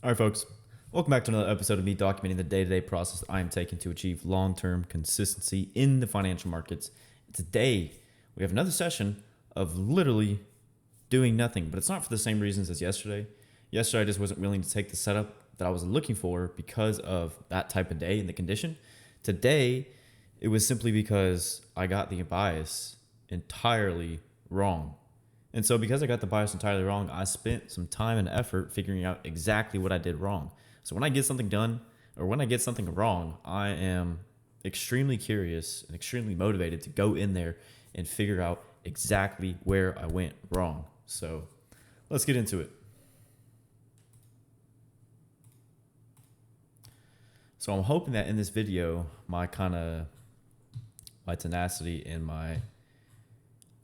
All right, folks. Welcome back to another episode of me documenting the day-to-day process that I am taking to achieve long-term consistency in the financial markets. Today, we have another session of literally doing nothing, but it's not for the same reasons as yesterday. Yesterday, I just wasn't willing to take the setup that I was looking for because of that type of day and the condition. Today, it was simply because I got the bias entirely wrong. And so because I got the bias entirely wrong, I spent some time and effort figuring out exactly what I did wrong. So when I get something done or when I get something wrong, I am extremely curious and extremely motivated to go in there and figure out exactly where I went wrong. So let's get into it. So I'm hoping that in this video, my tenacity and my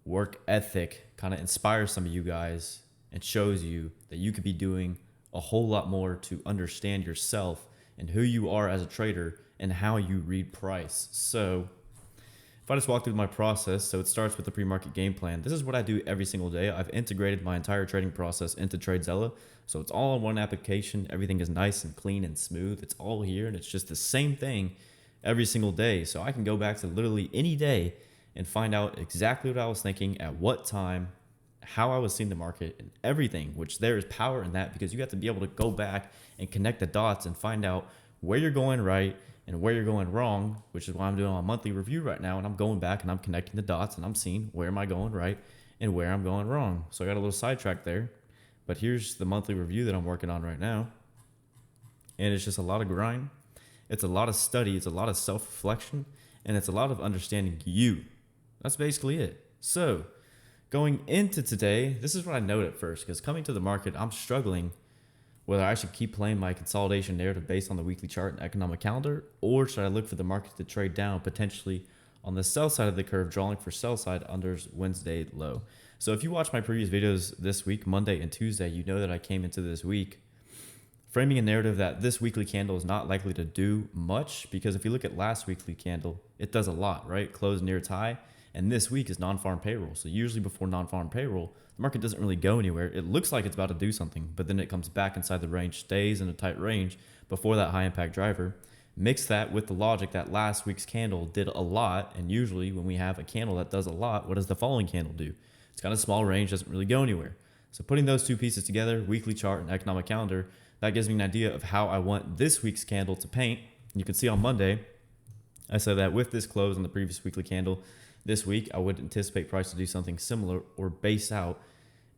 work ethic kind of inspires some of you guys and shows you that you could be doing a whole lot more to understand yourself and who you are as a trader and how you read price. So if I just walk through my process, so it starts with the pre-market game plan. This is what I do every single day. I've integrated my entire trading process into TradeZella. So it's all in one application. Everything is nice and clean and smooth. It's all here and it's just the same thing every single day. So I can go back to literally any day and find out exactly what I was thinking at what time, how I was seeing the market and everything, which there is power in that because you have to be able to go back and connect the dots and find out where you're going right and where you're going wrong, which is why I'm doing a monthly review right now. And I'm going back and I'm connecting the dots and I'm seeing where am I going right and where I'm going wrong. So I got a little sidetracked there, but here's the monthly review that I'm working on right now. And it's just a lot of grind. It's a lot of study. It's a lot of self-reflection and it's a lot of understanding you. That's basically it. So going into today, this is what I noted at first, because coming to the market, I'm struggling whether I should keep playing my consolidation narrative based on the weekly chart and economic calendar, or should I look for the market to trade down potentially on the sell side of the curve, drawing for sell side unders Wednesday low. So if you watch my previous videos this week, Monday and Tuesday, you know that I came into this week framing a narrative that this weekly candle is not likely to do much, because if you look at last weekly candle, it does a lot, right? Closed near its high. And this week is non-farm payroll. So usually before non-farm payroll, the market doesn't really go anywhere. It looks like it's about to do something, but then it comes back inside the range, stays in a tight range before that high impact driver. Mix that with the logic that last week's candle did a lot. And usually when we have a candle that does a lot, what does the following candle do? It's got a small range, doesn't really go anywhere. So putting those two pieces together, weekly chart and economic calendar, that gives me an idea of how I want this week's candle to paint. You can see on Monday, I said that with this close on the previous weekly candle, this week, I would anticipate price to do something similar or base out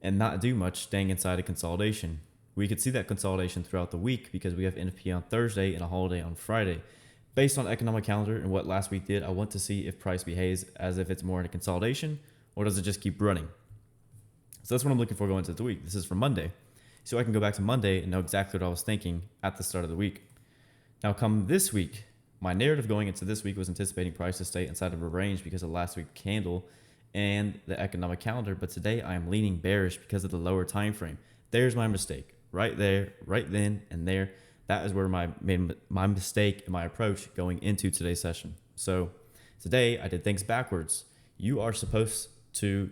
and not do much, staying inside a consolidation. We could see that consolidation throughout the week because we have NFP on Thursday and a holiday on Friday. Based on economic calendar and what last week did, I want to see if price behaves as if it's more in a consolidation or does it just keep running. So that's what I'm looking for going into the week. This is for Monday. So I can go back to Monday and know exactly what I was thinking at the start of the week. Now come this week, my narrative going into this week was anticipating price to stay inside of a range because of last week's candle and the economic calendar. But today I am leaning bearish because of the lower time frame. There's my mistake right there, right then and there. That is where my mistake in my approach going into today's session. So today I did things backwards. You are supposed to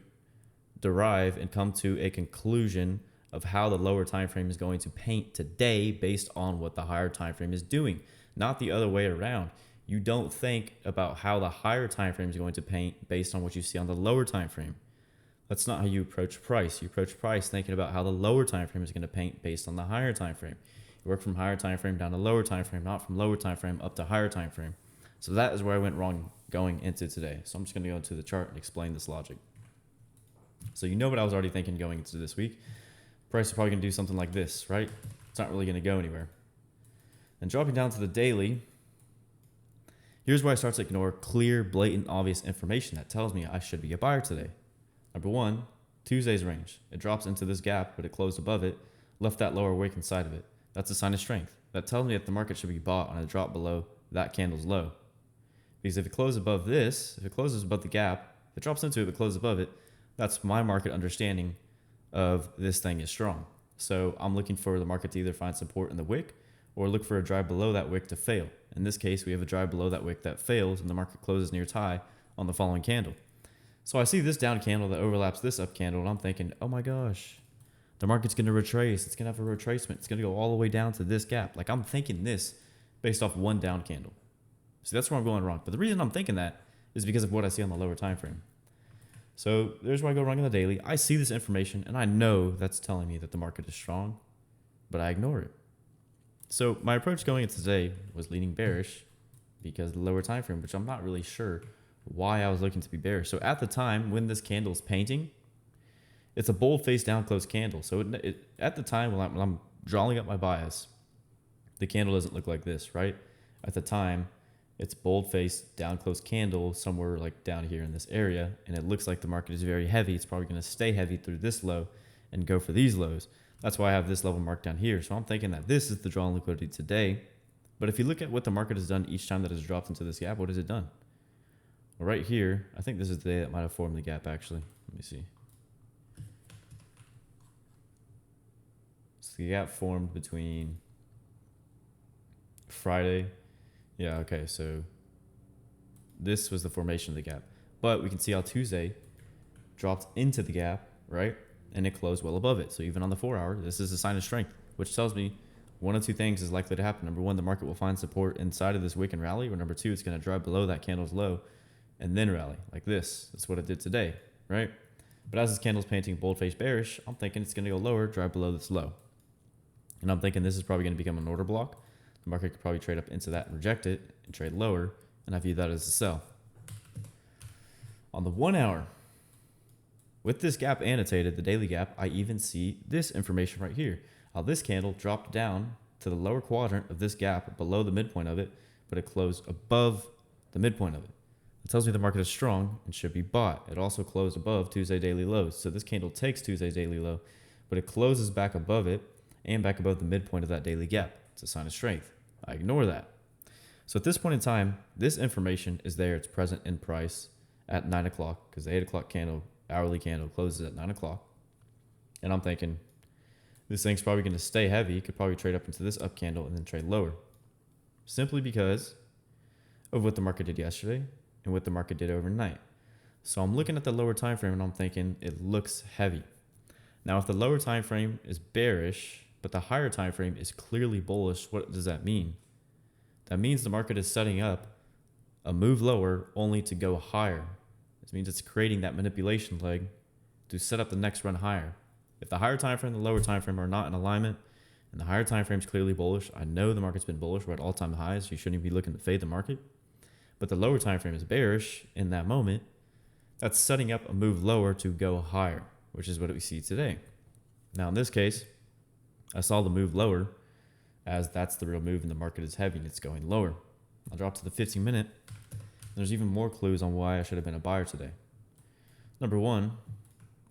derive and come to a conclusion of how the lower time frame is going to paint today based on what the higher time frame is doing. Not the other way around. You don't think about how the higher time frame is going to paint based on what you see on the lower time frame. That's not how you approach price. You approach price thinking about how the lower time frame is going to paint based on the higher time frame. You work from higher time frame down to lower time frame, not from lower time frame up to higher time frame. So that is where I went wrong going into today. So I'm just going to go into the chart and explain this logic. So you know what I was already thinking going into this week. Price is probably going to do something like this, right? It's not really going to go anywhere. And dropping down to the daily, here's where I start to ignore clear, blatant, obvious information that tells me I should be a buyer today. Number one, Tuesday's range. It drops into this gap, but it closed above it, left that lower wick inside of it. That's a sign of strength. That tells me that the market should be bought on a drop below that candle's low. Because if it closes above this, if it closes above the gap, if it drops into it but closes above it, that's my market understanding of this thing is strong. So I'm looking for the market to either find support in the wick or look for a drive below that wick to fail. In this case, we have a drive below that wick that fails and the market closes near its high on the following candle. So I see this down candle that overlaps this up candle and I'm thinking, oh my gosh, The market's going to retrace. It's going to have a retracement. It's going to go all the way down to this gap. Like, I'm thinking this based off one down candle. See, that's where I'm going wrong. But the reason I'm thinking that is because of what I see on the lower time frame. So there's where I go wrong on the daily. I see this information and I know that's telling me that the market is strong, but I ignore it. So my approach going into today was leaning bearish because of the lower time frame, which I'm not really sure why I was looking to be bearish. So at the time when this candle is painting, it's a bold face down close candle. So at the time when I'm drawing up my bias, the candle doesn't look like this, right? At the time, it's bold face down close candle somewhere like down here in this area, and it looks like the market is very heavy. It's probably going to stay heavy through this low and go for these lows. That's why I have this level marked down here. So I'm thinking that this is the draw on liquidity today. But if you look at what the market has done each time that it's dropped into this gap, what has it done? Well, right here, I think this is the day that might have formed the gap actually. Let me see. So the gap formed between Friday. Yeah, okay, so this was the formation of the gap. But we can see how Tuesday dropped into the gap, right? And it closed well above it. So even on the 4 hour, this is a sign of strength, which tells me one of two things is likely to happen. Number one, the market will find support inside of this wick and rally, or number two, it's going to drop below that candle's low and then rally like this. That's what it did today, right? But as this candle's painting bold-faced bearish, I'm thinking it's going to go lower, drive below this low. And I'm thinking this is probably going to become an order block. The market could probably trade up into that and reject it and trade lower, and I view that as a sell. On the 1 hour, with this gap annotated, the daily gap, I even see this information right here. How this candle dropped down to the lower quadrant of this gap below the midpoint of it, but it closed above the midpoint of it. It tells me the market is strong and should be bought. It also closed above Tuesday daily lows. So this candle takes Tuesday's daily low, but it closes back above it and back above the midpoint of that daily gap. It's a sign of strength. I ignore that. So at this point in time, this information is there. It's present in price at 9 o'clock because the 8 o'clock candle, hourly candle, closes at 9 o'clock. And I'm thinking this thing's probably going to stay heavy. It could probably trade up into this up candle and then trade lower, simply because of what the market did yesterday and what the market did overnight. So I'm looking at the lower time frame and I'm thinking it looks heavy. Now, if the lower time frame is bearish, but the higher time frame is clearly bullish, what does that mean? That means the market is setting up a move lower only to go higher. This means it's creating that manipulation leg to set up the next run higher. If the higher time frame and the lower time frame are not in alignment, and the higher time frame is clearly bullish, I know the market's been bullish. We're at all-time highs. You shouldn't even be looking to fade the market. But the lower time frame is bearish in that moment. That's setting up a move lower to go higher, which is what we see today. Now, in this case, I saw the move lower as that's the real move and the market is heavy and it's going lower. I'll drop to the 15-minute. There's even more clues on why I should have been a buyer today. Number one,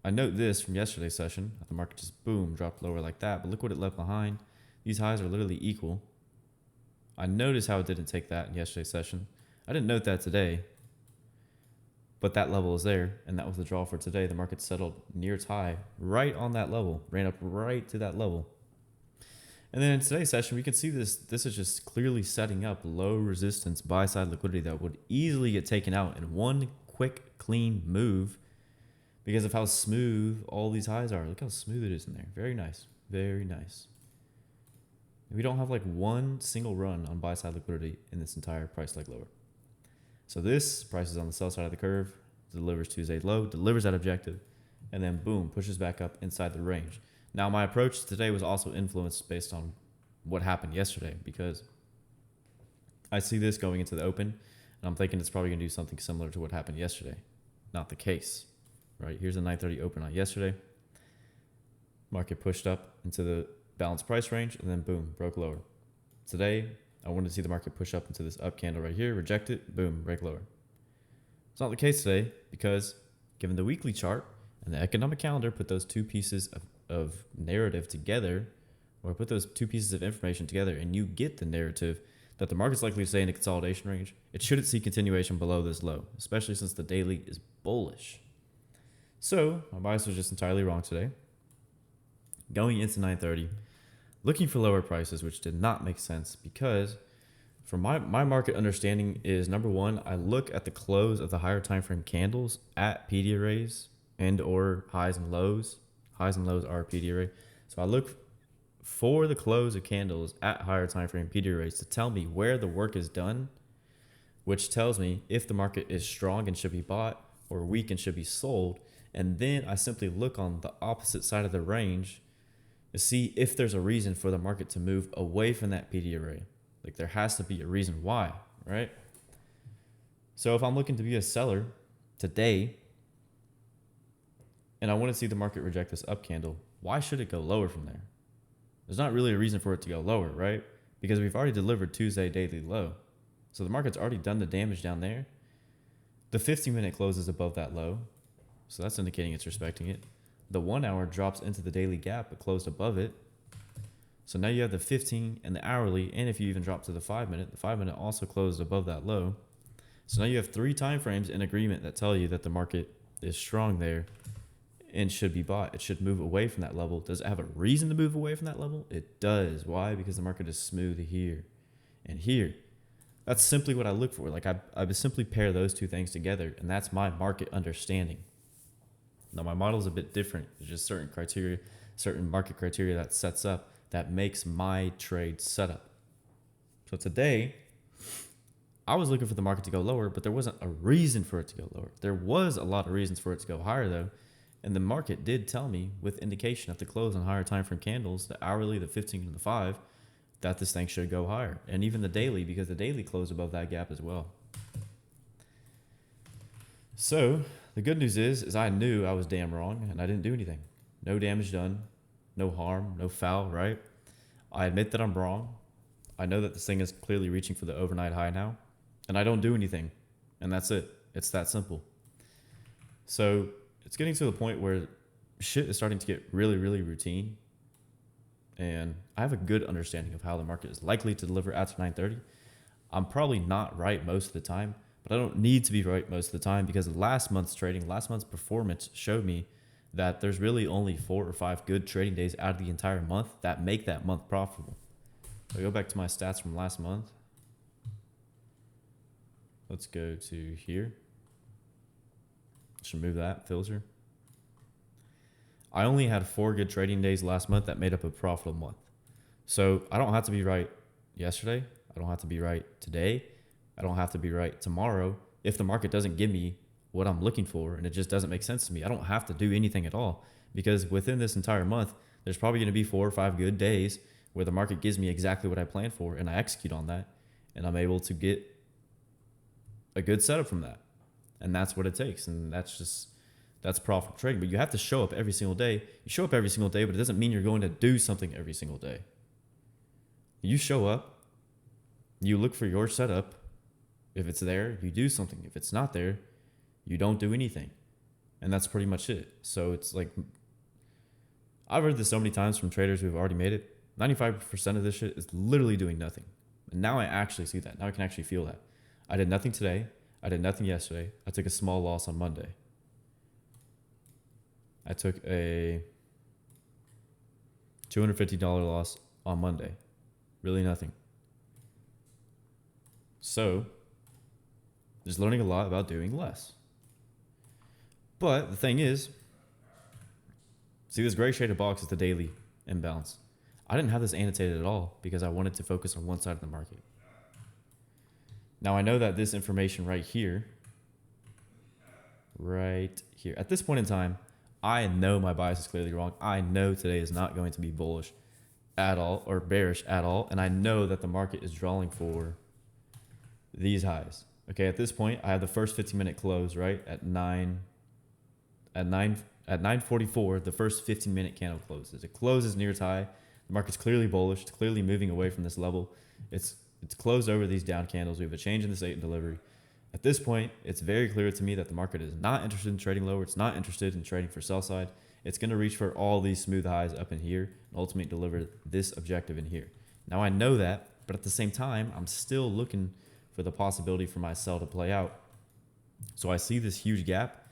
I note this from yesterday's session. The market just boom, dropped lower like that. But look what it left behind. These highs are literally equal. I noticed how it didn't take that in yesterday's session. I didn't note that today. But that level is there. And that was the draw for today. The market settled near its high right on that level. Ran up right to that level. And then in today's session, we can see this. This is just clearly setting up low resistance buy-side liquidity that would easily get taken out in one quick, clean move because of how smooth all these highs are. Look how smooth it is in there. Very nice. Very nice. We don't have like one single run on buy-side liquidity in this entire price leg lower. So this price is on the sell side of the curve, delivers Tuesday's low, delivers that objective, and then boom, pushes back up inside the range. Now, my approach today was also influenced based on what happened yesterday because I see this going into the open, and I'm thinking it's probably going to do something similar to what happened yesterday. Not the case, right? Here's a 9:30 open on yesterday. Market pushed up into the balanced price range, and then boom, broke lower. Today, I wanted to see the market push up into this up candle right here, reject it, boom, break lower. It's not the case today because given the weekly chart and the economic calendar put those two pieces of narrative together, or put those two pieces of information together, and you get the narrative that the market's likely to stay in a consolidation range, it shouldn't see continuation below this low, especially since the daily is bullish. So my bias was just entirely wrong today. Going into 9:30, looking for lower prices, which did not make sense because from my market understanding is, number one, I look at the close of the higher time frame candles at PD arrays and or highs and lows, Highs and lows are PD array. So I look for the close of candles at higher time frame PD arrays to tell me where the work is done, which tells me if the market is strong and should be bought or weak and should be sold. And then I simply look on the opposite side of the range to see if there's a reason for the market to move away from that PD array. Like there has to be a reason why, right? So if I'm looking to be a seller today and I want to see the market reject this up candle, why should it go lower from there? There's not really a reason for it to go lower, right? Because we've already delivered Tuesday daily low. So the market's already done the damage down there. The 15-minute closes above that low. So that's indicating it's respecting it. The 1 hour drops into the daily gap but closed above it. So now you have the 15 and the hourly, and if you even drop to the 5-minute, the 5-minute also closed above that low. So now you have 3 time frames in agreement that tell you that the market is strong there and should be bought. It should move away from that level. Does it have a reason to move away from that level? It does. Why? Because the market is smooth here and here. That's simply what I look for. Like I would simply pair those two things together, and that's my market understanding. Now my model is a bit different. There's just certain criteria, certain market criteria that sets up that makes my trade setup. So today, I was looking for the market to go lower, but there wasn't a reason for it to go lower. There was a lot of reasons for it to go higher though. And the market did tell me with indication at the close on higher time frame candles, the hourly, the 15 and the 5, that this thing should go higher. And even the daily, because the daily closed above that gap as well. So the good news is I knew I was damn wrong and I didn't do anything. No damage done, no harm, no foul, right? I admit that I'm wrong. I know that this thing is clearly reaching for the overnight high now, and I don't do anything. And that's it. It's that simple. So it's getting to the point where shit is starting to get really, really routine. And I have a good understanding of how the market is likely to deliver after 9:30. I'm probably not right most of the time, but I don't need to be right most of the time because last month's trading, last month's performance showed me that there's really only 4 or 5 good trading days out of the entire month that make that month profitable. So I go back to my stats from last month. Let's go to here. Just remove that filter. I only had 4 good trading days last month that made up a profitable month. So I don't have to be right yesterday. I don't have to be right today. I don't have to be right tomorrow. If the market doesn't give me what I'm looking for and it just doesn't make sense to me, I don't have to do anything at all, because within this entire month, there's probably going to be 4 or 5 good days where the market gives me exactly what I planned for and I execute on that and I'm able to get a good setup from that. And that's what it takes. And that's profitable trading. But you have to show up every single day. You show up every single day, but it doesn't mean you're going to do something every single day. You show up, you look for your setup. If it's there, you do something. If it's not there, you don't do anything. And that's pretty much it. So it's like, I've heard this so many times from traders who've already made it. 95% of this shit is literally doing nothing. And now I actually see that. Now I can actually feel that. I did nothing today. I did nothing yesterday. I took a small loss on Monday. I took a $250 loss on Monday. Really nothing. So, just learning a lot about doing less. But the thing is, see this gray shaded box is the daily imbalance. I didn't have this annotated at all because I wanted to focus on one side of the market. Now I know that this information right here, at this point in time, I know my bias is clearly wrong. I know today is not going to be bullish at all or bearish at all. And I know that the market is drawing for these highs. Okay, at this point, I have the first 15-minute close, right? At 9:44, the first 15-minute candle closes. It closes near its high. The market's clearly bullish. It's clearly moving away from this level. It's closed over these down candles. We have a change in this 8 in delivery. At this point, it's very clear to me that the market is not interested in trading lower. It's not interested in trading for sell side. It's going to reach for all these smooth highs up in here and ultimately deliver this objective in here. Now I know that, but at the same time, I'm still looking for the possibility for my sell to play out. So I see this huge gap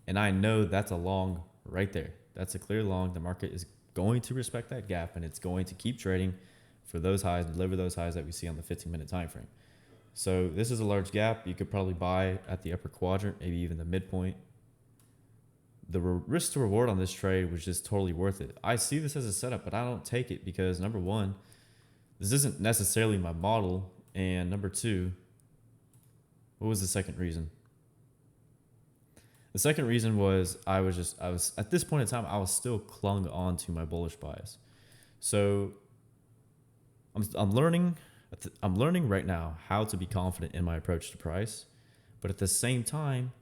and I know that's a long right there. That's a clear long. The market is going to respect that gap and it's going to keep trading for those highs, deliver those highs that we see on the 15-minute time frame. So this is a large gap. You could probably buy at the upper quadrant, maybe even the midpoint. the risk to reward on this trade was just totally worth it. I see this as a setup, but I don't take it because number one, this isn't necessarily my model. And number two, what was the second reason? The second reason was I was at this point in time, I was still clung on to my bullish bias. So I'm learning right now how to be confident in my approach to price, but at the same time,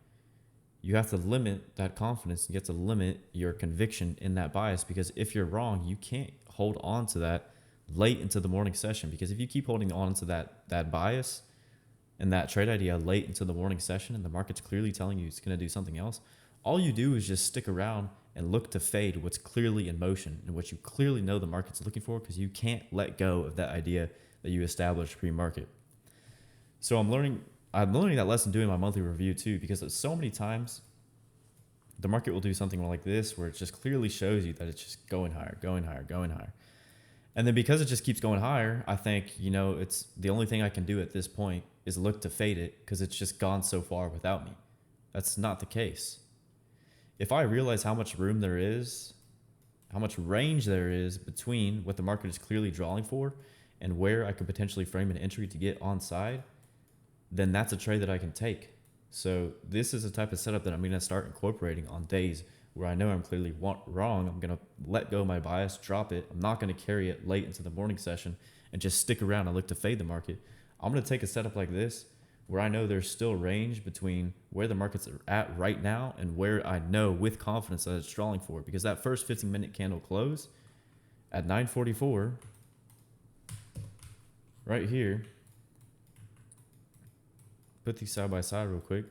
you have to limit that confidence. You have to limit your conviction in that bias, because if you're wrong, you can't hold on to that late into the morning session. Because if you keep holding on to that bias and that trade idea late into the morning session, and the market's clearly telling you it's going to do something else, all you do is just stick around and look to fade what's clearly in motion and what you clearly know the market's looking for, because you can't let go of that idea that you established pre-market. So I'm learning that lesson doing my monthly review too, because so many times the market will do something like this where it just clearly shows you that it's just going higher, going higher, going higher. And then because it just keeps going higher, I think, it's the only thing I can do at this point is look to fade it, because it's just gone so far without me. That's not the case. If I realize how much room there is, how much range there is between what the market is clearly drawing for and where I could potentially frame an entry to get on side, then that's a trade that I can take. So this is a type of setup that I'm going to start incorporating on days where I know I'm clearly wrong. I'm going to let go of my bias, drop it. I'm not going to carry it late into the morning session and just stick around and look to fade the market. I'm going to take a setup like this where I know there's still range between where the market's at right now and where I know with confidence that it's drawing for. Because that first 15-minute candle close at 9:44 right here, put these side by side real quick.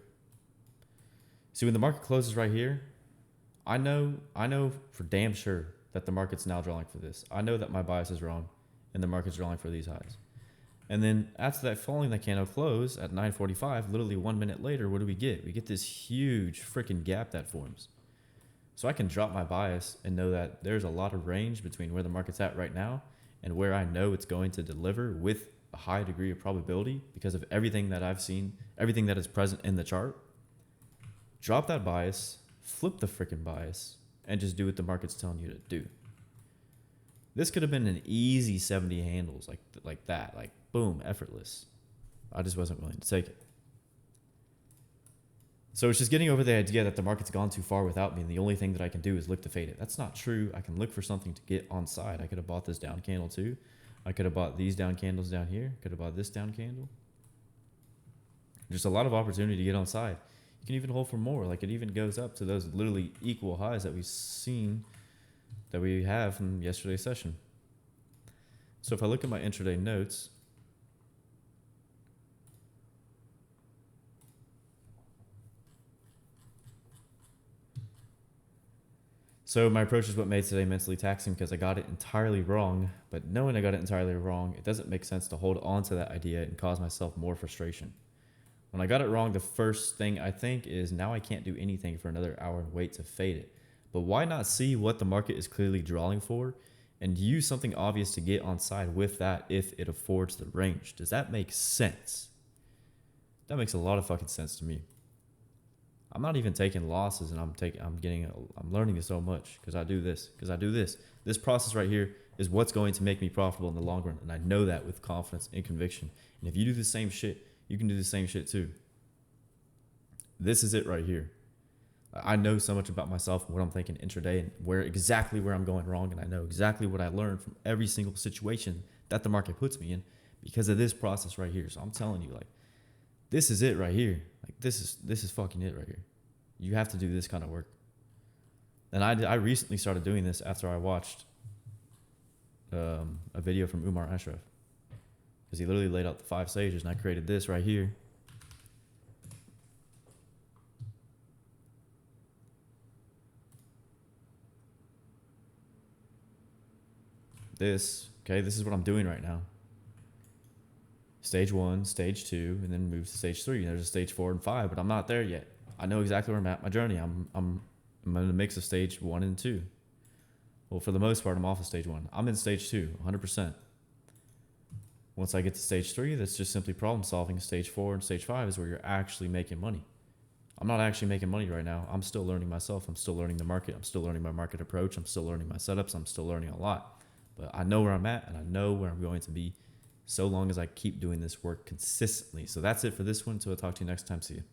See, when the market closes right here, I know for damn sure that the market's now drawing for this. I know that my bias is wrong and the market's drawing for these highs. And then after that, following that candle close at 9:45, literally 1 minute later, what do we get? We get this huge freaking gap that forms. So I can drop my bias and know that there's a lot of range between where the market's at right now and where I know it's going to deliver with a high degree of probability because of everything that I've seen, everything that is present in the chart. Drop that bias, flip the freaking bias, and just do what the market's telling you to do. This could have been an easy 70 handles like that, like boom, effortless. I just wasn't willing to take it. So it's just getting over the idea that the market's gone too far without me, and the only thing that I can do is look to fade it. That's not true. I can look for something to get on side. I could have bought this down candle too. I could have bought these down candles down here. Could have bought this down candle. There's a lot of opportunity to get on side. You can even hold for more. Like it even goes up to those literally equal highs that we've seen, that we have from yesterday's session. So if I look at my intraday notes, so my approach is what made today mentally taxing, because I got it entirely wrong. But knowing I got it entirely wrong, it doesn't make sense to hold on to that idea and cause myself more frustration. When I got it wrong, the first thing I think is now I can't do anything for another hour and wait to fade it. But why not see what the market is clearly drawing for and use something obvious to get on side with that if it affords the range? Does that make sense? That makes a lot of fucking sense to me. I'm not even taking losses, and I'm learning so much because I do this. This process right here is what's going to make me profitable in the long run, and I know that with confidence and conviction. And if you do the same shit, you can do the same shit too. This is it right here. I know so much about myself and what I'm thinking intraday and exactly where I'm going wrong, and I know exactly what I learned from every single situation that the market puts me in because of this process right here. So I'm telling you, like, this is it right here. Like this is fucking it right here. You have to do this kind of work. And I recently started doing this after I watched a video from Umar Ashraf, because he literally laid out the 5 stages, and I created this right here. This is what I'm doing right now. Stage 1, stage 2, and then move to stage 3. There's a stage 4 and 5, but I'm not there yet. I know exactly where I'm at my journey. I'm in a mix of stage 1 and 2. Well, for the most part, I'm off of stage 1. I'm in stage 2, 100%. Once I get to stage 3, that's just simply problem solving. Stage 4 and stage 5 is where you're actually making money. I'm not actually making money right now. I'm still learning myself. I'm still learning the market. I'm still learning my market approach. I'm still learning my setups. I'm still learning a lot. But I know where I'm at and I know where I'm going to be so long as I keep doing this work consistently. So that's it for this one. So I'll talk to you next time. See you.